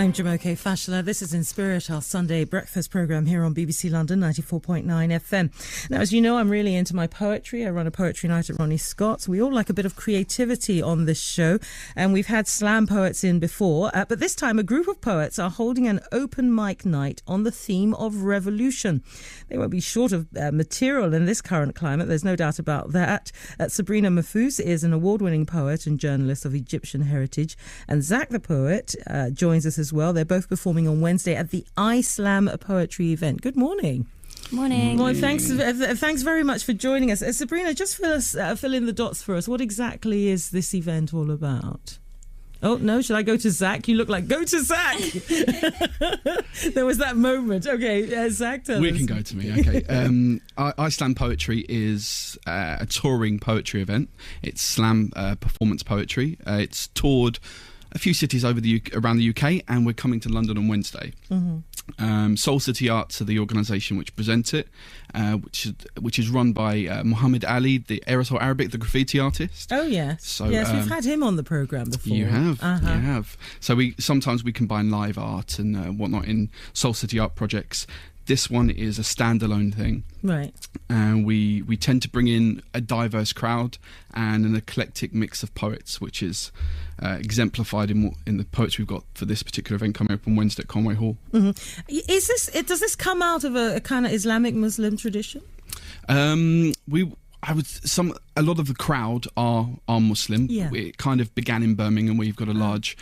I'm Jomoke Fashole. This is In Spirit, our Sunday breakfast programme here on BBC London 94.9 FM. Now, as you know, I'm really into my poetry. I run a poetry night at Ronnie Scott's. We all like a bit of creativity on this show, and we've had slam poets in before, but this time a group of poets are holding an open mic night on the theme of revolution. They won't be short of material in this current climate, there's no doubt about that. Sabrina Mahfouz is an award-winning poet and journalist of Egyptian heritage, and zkthepoet joins us as well. They're both performing on Wednesday at the iSlam poetry event. Good morning. Morning. Well, thanks very much for joining us. Sabrina, just fill in the dots for us. What exactly is this event all about? Oh, no, should I go to Zach? You look like, go to Zach! There was that moment. Okay, Zach, tell us. We can go to me, okay. iSlam Poetry is a touring poetry event. It's slam performance poetry. It's toured a few cities around the UK, and we're coming to London on Wednesday. Mm-hmm. Soul City Arts are the organisation which presents it, which is run by Muhammad Ali, the aerosol Arabic, the graffiti artist. Oh yes, so, yes, we've had him on the programme before. You have. So sometimes we combine live art and whatnot in Soul City Art projects. This one is a standalone thing. Right. And we tend to bring in a diverse crowd and an eclectic mix of poets, which is exemplified in the poets we've got for this particular event coming up on Wednesday at Conway Hall. Mm-hmm. Does this come out of a kind of Islamic Muslim tradition? A lot of the crowd are Muslim. Yeah. It kind of began in Birmingham, where you've got a large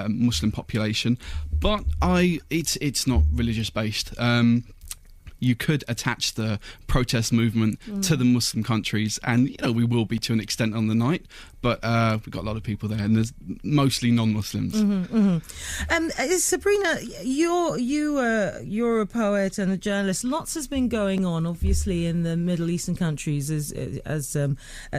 Muslim population, but it's not religious based. You could attach the protest movement to the Muslim countries, and we will be to an extent on the night, but we've got a lot of people there, and there's mostly non-Muslims. Mm-hmm, mm-hmm. Sabrina, you're a poet and a journalist. Lots has been going on, obviously, in the Middle Eastern countries, as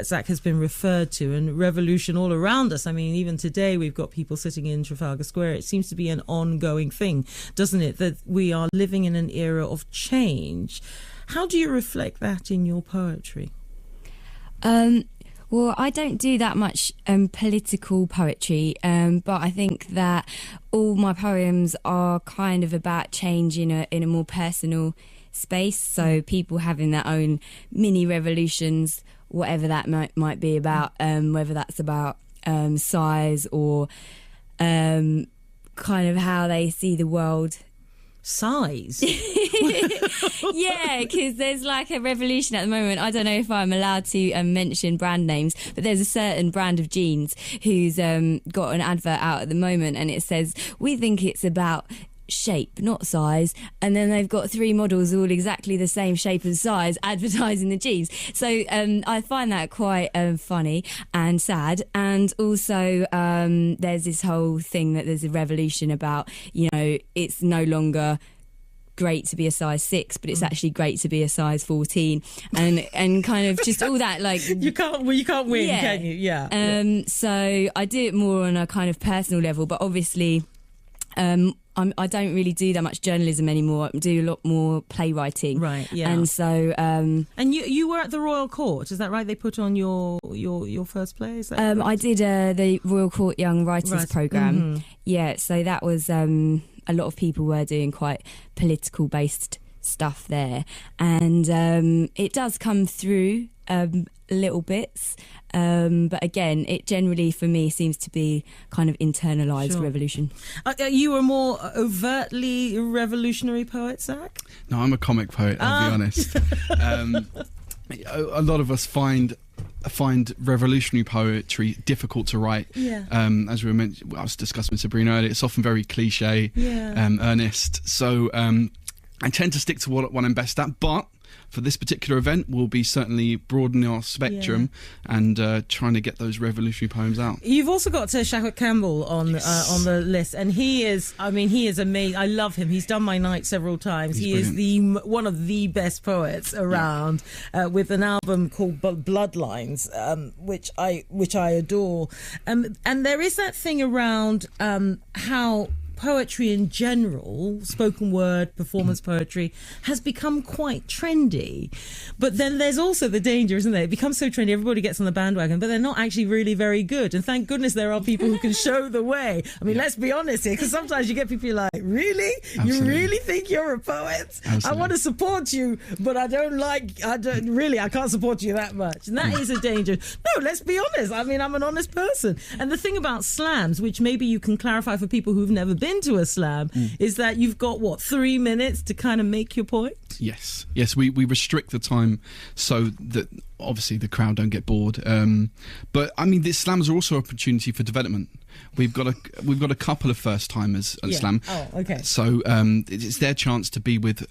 Zach has been referred to, and revolution all around us. I mean, even today we've got people sitting in Trafalgar Square. It seems to be an ongoing thing, doesn't it, that we are living in an era of change. How do you reflect that in your poetry? Well, I don't do that much political poetry, but I think that all my poems are kind of about change in a more personal space. So people having their own mini revolutions, whatever that might be about, whether that's about size or kind of how they see the world. Size? Yeah, because there's like a revolution at the moment. I don't know if I'm allowed to mention brand names, but there's a certain brand of jeans who's got an advert out at the moment, and it says, we think it's about shape, not size, and then they've got 3 models all exactly the same shape and size advertising the jeans. So I find that quite funny and sad. And also there's this whole thing that there's a revolution about, it's no longer great to be a size 6, but it's actually great to be a size 14, and kind of just all that, like you can't win, can you? Yeah. So I do it more on a kind of personal level, but obviously I don't really do that much journalism anymore. I do a lot more playwriting. Right, yeah. And so... and you were at the Royal Court, is that right? They put on your first play, is that correct? I did the Royal Court Young Writers Programme. Mm-hmm. Yeah, so that was... a lot of people were doing quite political-based stuff there. And it does come through little bits. But again, it generally, for me, seems to be kind of internalised revolution. You were more overtly revolutionary poet, Zach? No, I'm a comic poet, I'll be honest. A lot of us find revolutionary poetry difficult to write. Yeah. As I was discussing with Sabrina earlier, it's often very cliche, earnest. So I tend to stick to what I'm best at, but for this particular event, we'll be certainly broadening our spectrum and trying to get those revolutionary poems out. You've also got Shahwat Campbell on the list, and he is amazing. I love him. He's done my night several times. He is one of the best poets around, with an album called Bloodlines, which I adore. And there is that thing around how poetry in general, spoken word, performance poetry, has become quite trendy. But then there's also the danger, isn't there? It becomes so trendy, everybody gets on the bandwagon, but they're not actually really very good. And thank goodness there are people who can show the way. I mean, let's be honest here, because sometimes you get people like, really? Absolutely. You really think you're a poet? Absolutely. I want to support you, but I can't support you that much. And that is a danger. No, let's be honest. I mean, I'm an honest person. And the thing about slams, which maybe you can clarify for people who've never been to a slam, is that you've got, 3 minutes to kind of make your point? Yes, we restrict the time so that obviously the crowd don't get bored. But I mean, these slams are also an opportunity for development. We've got a couple of first timers at slam. Oh, okay. So it's their chance to be with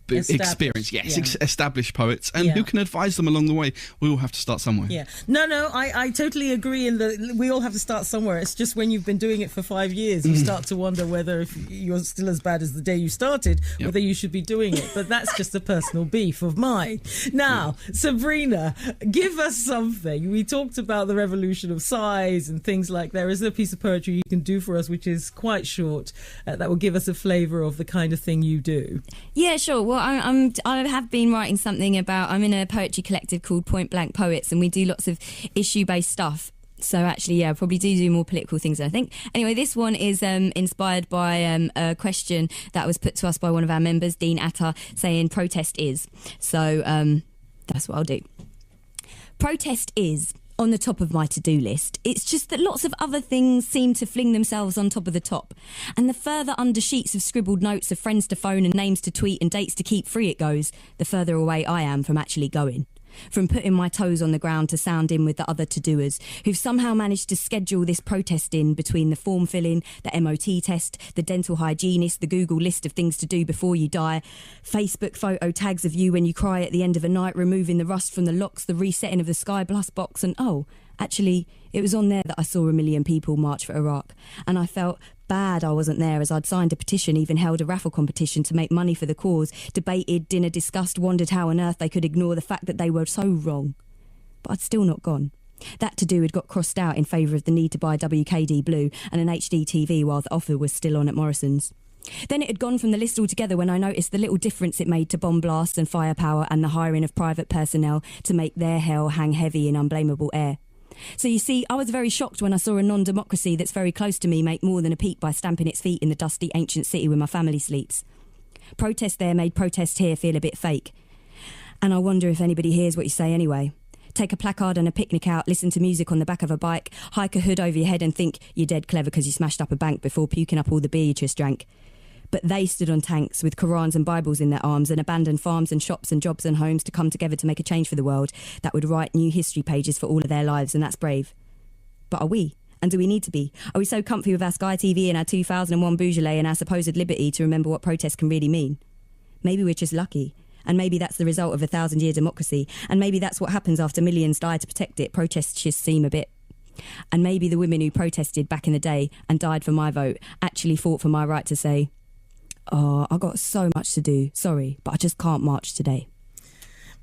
experienced, established poets, and who can advise them along the way. We all have to start somewhere. Yeah, no, I totally agree in that we all have to start somewhere. It's just when you've been doing it for 5 years, you start to wonder whether if you're still as bad as the day you started, whether you should be doing it. But that's just a personal beef of mine. Now, Sabrina, give us something. We talked about the revolution of size and things like that. Is there a piece of poetry you can do for us which is quite short that will give us a flavour of the kind of thing you do? Yeah, sure. Well, I have been writing something about, I'm in a poetry collective called Point Blank Poets, and we do lots of issue-based stuff. So actually, I probably do more political things, I think. Anyway, this one is inspired by a question that was put to us by one of our members, Dean Atta, saying protest is. So that's what I'll do. Protest is on the top of my to-do list. It's just that lots of other things seem to fling themselves on top of the top. And the further under sheets of scribbled notes of friends to phone and names to tweet and dates to keep free it goes, the further away I am from actually going. From putting my toes on the ground to sound in with the other to-doers who've somehow managed to schedule this protest in between the form filling, the MOT test, the dental hygienist, the Google list of things to do before you die, Facebook photo tags of you when you cry at the end of a night, removing the rust from the locks, the resetting of the Sky Plus box, and actually, it was on there that I saw 1 million people march for Iraq. And I felt bad I wasn't there, as I'd signed a petition, even held a raffle competition to make money for the cause, debated, dinner discussed, wondered how on earth they could ignore the fact that they were so wrong. But I'd still not gone. That to-do had got crossed out in favour of the need to buy WKD Blue and an HD TV while the offer was still on at Morrison's. Then it had gone from the list altogether when I noticed the little difference it made to bomb blasts and firepower and the hiring of private personnel to make their hell hang heavy in unblameable air. So you see, I was very shocked when I saw a non-democracy that's very close to me make more than a peep by stamping its feet in the dusty ancient city where my family sleeps. Protest there made protest here feel a bit fake. And I wonder if anybody hears what you say anyway. Take a placard and a picnic out, listen to music on the back of a bike, hike a hood over your head and think you're dead clever because you smashed up a bank before puking up all the beer you just drank. But they stood on tanks with Qurans and Bibles in their arms and abandoned farms and shops and jobs and homes to come together to make a change for the world that would write new history pages for all of their lives, and that's brave. But are we? And do we need to be? Are we so comfy with our Sky TV and our 2001 Beaujolais and our supposed liberty to remember what protest can really mean? Maybe we're just lucky. And maybe that's the result of a 1,000-year democracy. And maybe that's what happens after millions die to protect it. Protests just seem a bit... And maybe the women who protested back in the day and died for my vote actually fought for my right to say... I've got so much to do. Sorry, but I just can't march today.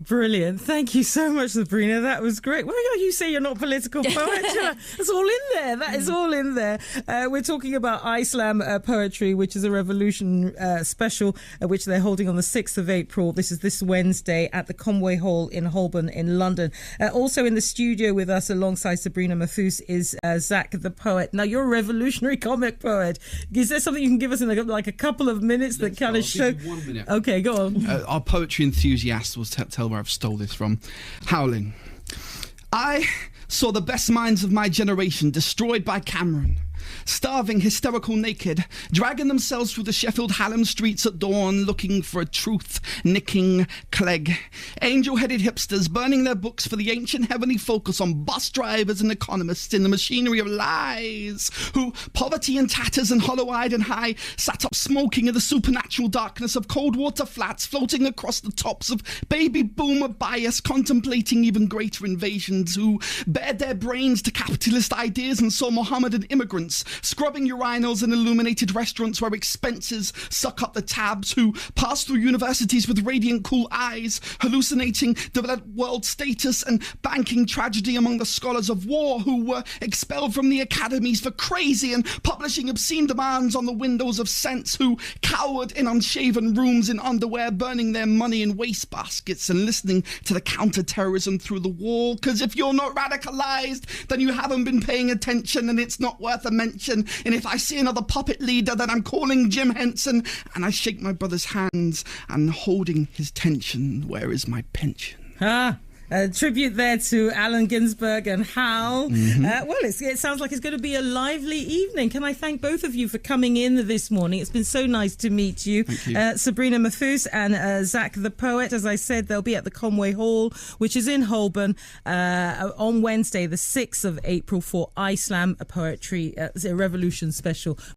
Brilliant. Thank you so much, Sabrina. That was great. Why don't you say you're not political poet? It's all in there. That is all in there. We're talking about Islam poetry, which is a revolution special, which they're holding on the 6th of April. This is this Wednesday at the Conway Hall in Holborn in London. Also in the studio with us alongside Sabrina Mahfouz is Zak the Poet. Now, you're a revolutionary comic poet. Is there something you can give us in like a couple of minutes that kind of show... 1 minute. Okay, go on. Our poetry enthusiast will tell where I've stole this from. Howling. I saw the best minds of my generation destroyed by Cameron. Starving, hysterical, naked, dragging themselves through the Sheffield Hallam streets at dawn, looking for a truth-nicking Clegg. Angel-headed hipsters burning their books for the ancient heavenly focus on bus drivers and economists in the machinery of lies, who, poverty and tatters and hollow-eyed and high, sat up smoking in the supernatural darkness of cold water flats floating across the tops of baby boomer bias, contemplating even greater invasions, who bared their brains to capitalist ideas and saw Mohammedan immigrants ignorance, scrubbing urinals in illuminated restaurants where expenses suck up the tabs, who pass through universities with radiant cool eyes, hallucinating developed world status and banking tragedy among the scholars of war, who were expelled from the academies for crazy and publishing obscene demands on the windows of sense, who cowered in unshaven rooms in underwear, burning their money in wastebaskets and listening to the counter-terrorism through the wall. Because if you're not radicalized, then you haven't been paying attention, and it's not worth a mention. And if I see another puppet leader, then I'm calling Jim Henson. And I shake my brother's hands and holding his tension. Where is my pension? A tribute there to Allen Ginsberg and Hal. Well, it sounds like it's going to be a lively evening. Can I thank both of you for coming in this morning? It's been so nice to meet you. Thank you. Sabrina Mahfouz and Zak the Poet. As I said, they'll be at the Conway Hall, which is in Holborn, on Wednesday, the 6th of April, for Islam, a poetry, a revolution special.